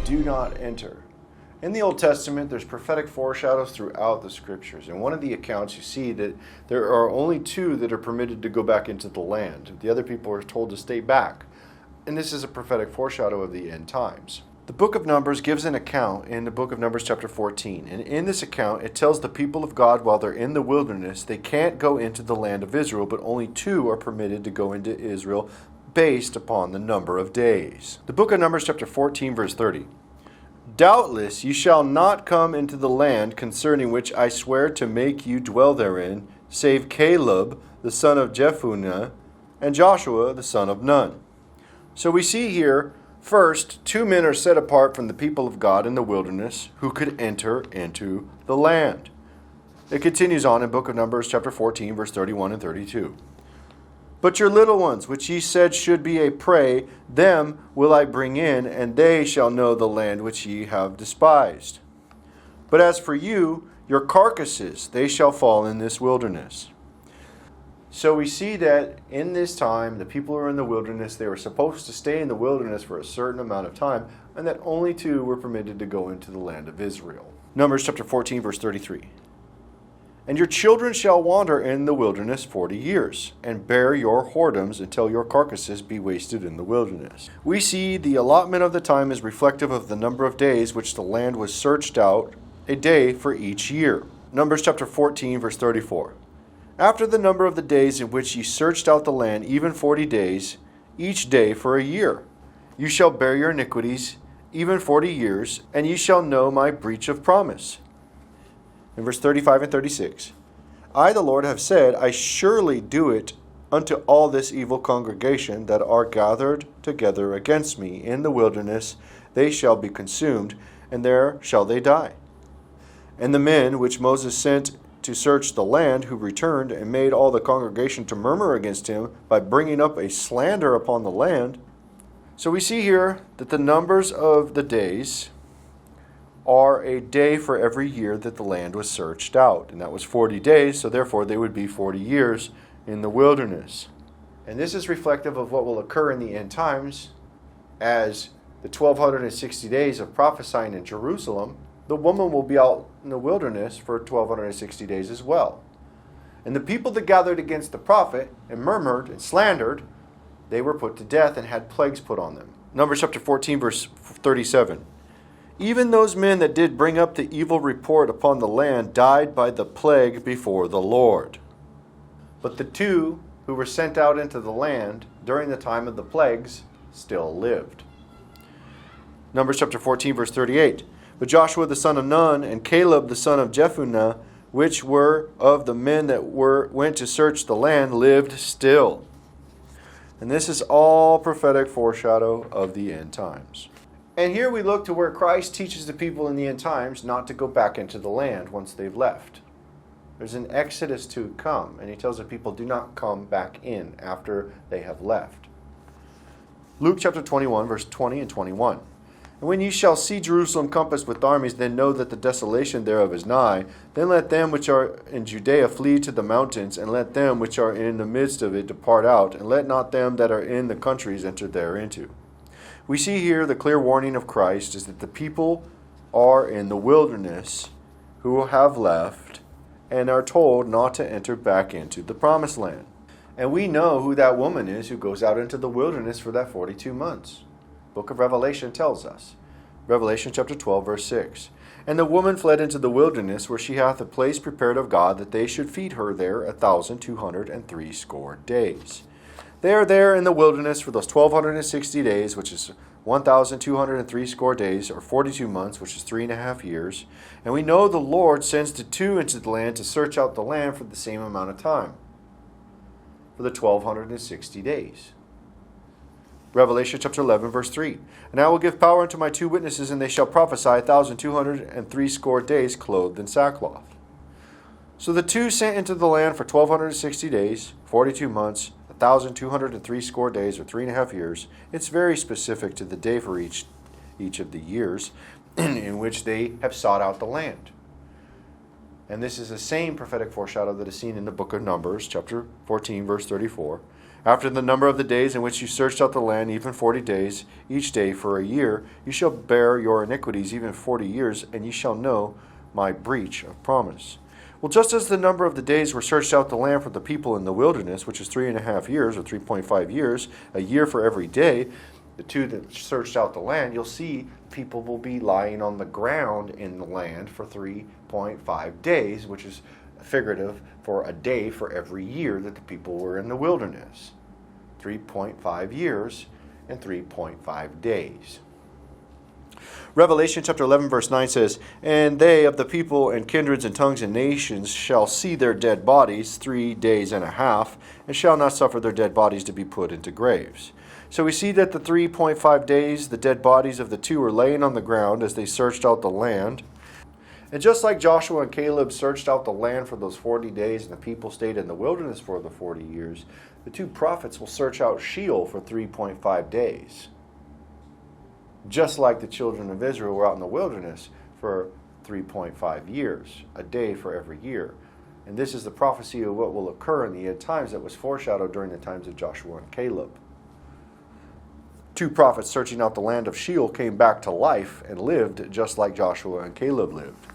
do not enter. In the Old Testament, there's prophetic foreshadows throughout the scriptures. In one of the accounts, you see that there are only 2 that are permitted to go back into the land. The other people are told to stay back. And this is a prophetic foreshadow of the end times. The book of Numbers gives an account in the book of Numbers chapter 14. And in this account, it tells the people of God while they're in the wilderness, they can't go into the land of Israel, but only 2 are permitted to go into Israel based upon the number of days. The book of Numbers chapter 14 verse 30. Doubtless ye shall not come into the land concerning which I swear to make you dwell therein, save Caleb the son of Jephunneh and Joshua the son of Nun. So we see here, first, 2 men are set apart from the people of God in the wilderness who could enter into the land. It continues on in book of Numbers chapter 14 verse 31 and 32. But your little ones, which ye said should be a prey, them will I bring in, and they shall know the land which ye have despised. But as for you, your carcasses, they shall fall in this wilderness. So we see that in this time, the people who are in the wilderness, they were supposed to stay in the wilderness for a certain amount of time, and that only 2 were permitted to go into the land of Israel. Numbers chapter 14, verse 33. And your children shall wander in the wilderness 40 years, and bear your whoredoms until your carcasses be wasted in the wilderness. We see the allotment of the time is reflective of the number of days which the land was searched out, a day for each year. Numbers chapter 14, verse 34. After the number of the days in which ye searched out the land, even 40 days, each day for a year, you shall bear your iniquities, even 40 years, and ye shall know my breach of promise. In verse 35 and 36, I, the Lord, have said, I surely do it unto all this evil congregation that are gathered together against me in the wilderness. They shall be consumed, and there shall they die. And the men which Moses sent to search the land, who returned and made all the congregation to murmur against him by bringing up a slander upon the land. So we see here that the numbers of the days are a day for every year that the land was searched out. And that was 40 days, so therefore they would be 40 years in the wilderness. And this is reflective of what will occur in the end times as the 1260 days of prophesying in Jerusalem. The woman will be out in the wilderness for 1260 days as well. And the people that gathered against the prophet and murmured and slandered, they were put to death and had plagues put on them. Numbers chapter 14 verse 37. Even those men that did bring up the evil report upon the land died by the plague before the Lord. But the 2 who were sent out into the land during the time of the plagues still lived. Numbers chapter 14 verse 38. But Joshua the son of Nun and Caleb the son of Jephunneh, which were of the men that went to search the land, lived still. And this is all prophetic foreshadow of the end times. And here we look to where Christ teaches the people in the end times not to go back into the land once they've left. There's an exodus to come, and he tells the people do not come back in after they have left. Luke chapter 21, verse 20 and 21. And when ye shall see Jerusalem compassed with armies, then know that the desolation thereof is nigh. Then let them which are in Judea flee to the mountains, and let them which are in the midst of it depart out, and let not them that are in the countries enter thereinto. We see here the clear warning of Christ is that the people are in the wilderness who have left and are told not to enter back into the promised land. And we know who that woman is who goes out into the wilderness for that 42 months. Book of Revelation tells us. Revelation chapter 12, verse 6. And the woman fled into the wilderness, where she hath a place prepared of God, that they should feed her there 1,260 days. They are there in the wilderness for those 1,260 days, which is 1,260 days, or 42 months, which is 3.5 years. And we know the Lord sends the 2 into the land to search out the land for the same amount of time, for the 1,260 days. Revelation chapter 11, verse 3. And I will give power unto my 2 witnesses, and they shall prophesy 1,260 days, clothed in sackcloth. So the 2 sent into the land for 1,260 days, 42 months, 1,260 days, or 3.5 years. It's very specific to the day for each of the years in which they have sought out the land. And this is the same prophetic foreshadow that is seen in the book of Numbers, chapter 14, verse 34. After the number of the days in which you searched out the land, even 40 days, each day for a year, you shall bear your iniquities, even 40 years, and ye shall know my breach of promise. Well, just as the number of the days were searched out the land for the people in the wilderness, which is 3.5 years, or 3.5 years, a year for every day, the two that searched out the land, you'll see people will be lying on the ground in the land for 3.5 days, which is figurative for a day for every year that the people were in the wilderness. 3.5 years and 3.5 days. Revelation chapter 11 verse 9 says, And they of the people and kindreds and tongues and nations shall see their dead bodies 3 days and a half, and shall not suffer their dead bodies to be put into graves. So we see that the 3.5 days, the dead bodies of the two are laying on the ground as they searched out the land. And just like Joshua and Caleb searched out the land for those 40 days and the people stayed in the wilderness for the 40 years, the two prophets will search out Sheol for 3.5 days. Just like the children of Israel were out in the wilderness for 3.5 years, a day for every year. And this is the prophecy of what will occur in the end times that was foreshadowed during the times of Joshua and Caleb. Two prophets searching out the land of Sheol came back to life and lived just like Joshua and Caleb lived.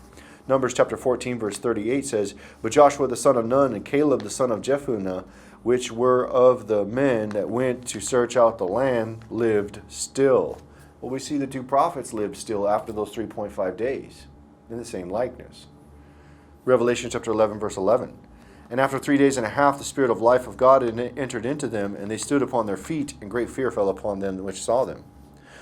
Numbers chapter 14 verse 38 says, But Joshua the son of Nun and Caleb the son of Jephunneh, which were of the men that went to search out the land, lived still. Well, we see the two prophets lived still after those 3.5 days in the same likeness. Revelation chapter 11 verse 11. And after 3 days and a half, the Spirit of life of God entered into them, and they stood upon their feet, and great fear fell upon them which saw them.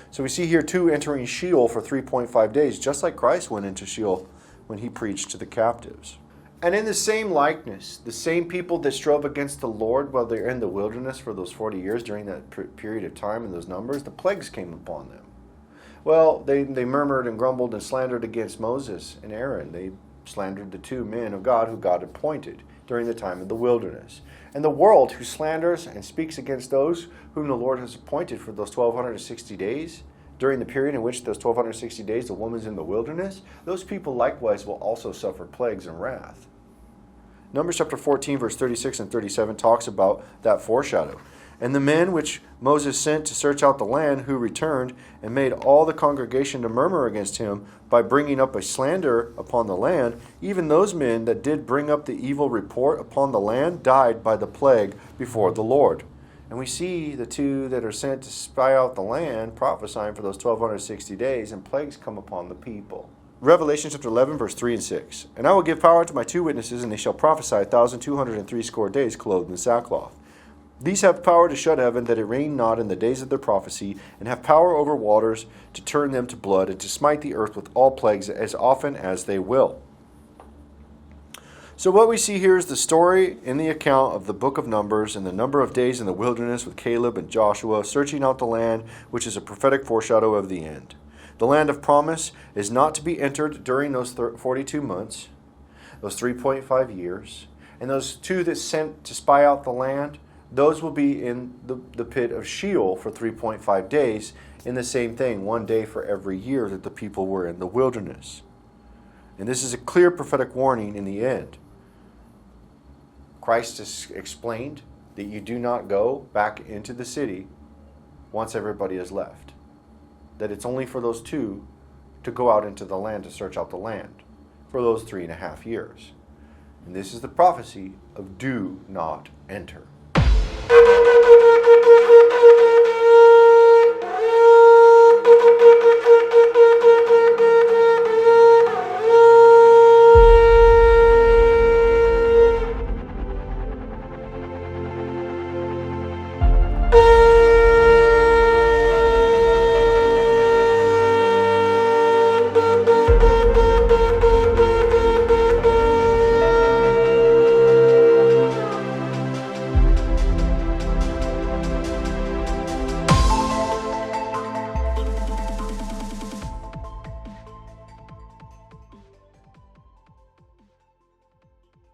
So we see here two entering Sheol for 3.5 days, just like Christ went into Sheol when he preached to the captives. And in the same likeness, the same people that strove against the Lord while they're in the wilderness for those 40 years during that period of time and those numbers, the plagues came upon them. Well, they murmured and grumbled and slandered against Moses and Aaron. They slandered the two men of God who God appointed during the time of the wilderness. And the world who slanders and speaks against those whom the Lord has appointed for those 1,260 days, during the period in which those 1,260 days the woman's in the wilderness, those people likewise will also suffer plagues and wrath. Numbers chapter 14 verse 36 and 37 talks about that foreshadow. And the men which Moses sent to search out the land, who returned and made all the congregation to murmur against him by bringing up a slander upon the land, even those men that did bring up the evil report upon the land died by the plague before the Lord. And we see the two that are sent to spy out the land prophesying for those 1,260 days, and plagues come upon the people. Revelation chapter 11 verse 3 and 6. And I will give power to my two witnesses, and they shall prophesy 1,260 days clothed in sackcloth. These have power to shut heaven, that it rain not in the days of their prophecy, and have power over waters to turn them to blood, and to smite the earth with all plagues as often as they will. So what we see here is the story in the account of the book of Numbers and the number of days in the wilderness with Caleb and Joshua searching out the land, which is a prophetic foreshadow of the end. The land of promise is not to be entered during those 42 months, those 3.5 years, and those two that sent to spy out the land, those will be in the pit of Sheol for 3.5 days, in the same thing, 1 day for every year that the people were in the wilderness. And this is a clear prophetic warning in the end. Christ has explained that you do not go back into the city once everybody has left. That it's only for those two to go out into the land to search out the land for those 3.5 years. And this is the prophecy of do not enter.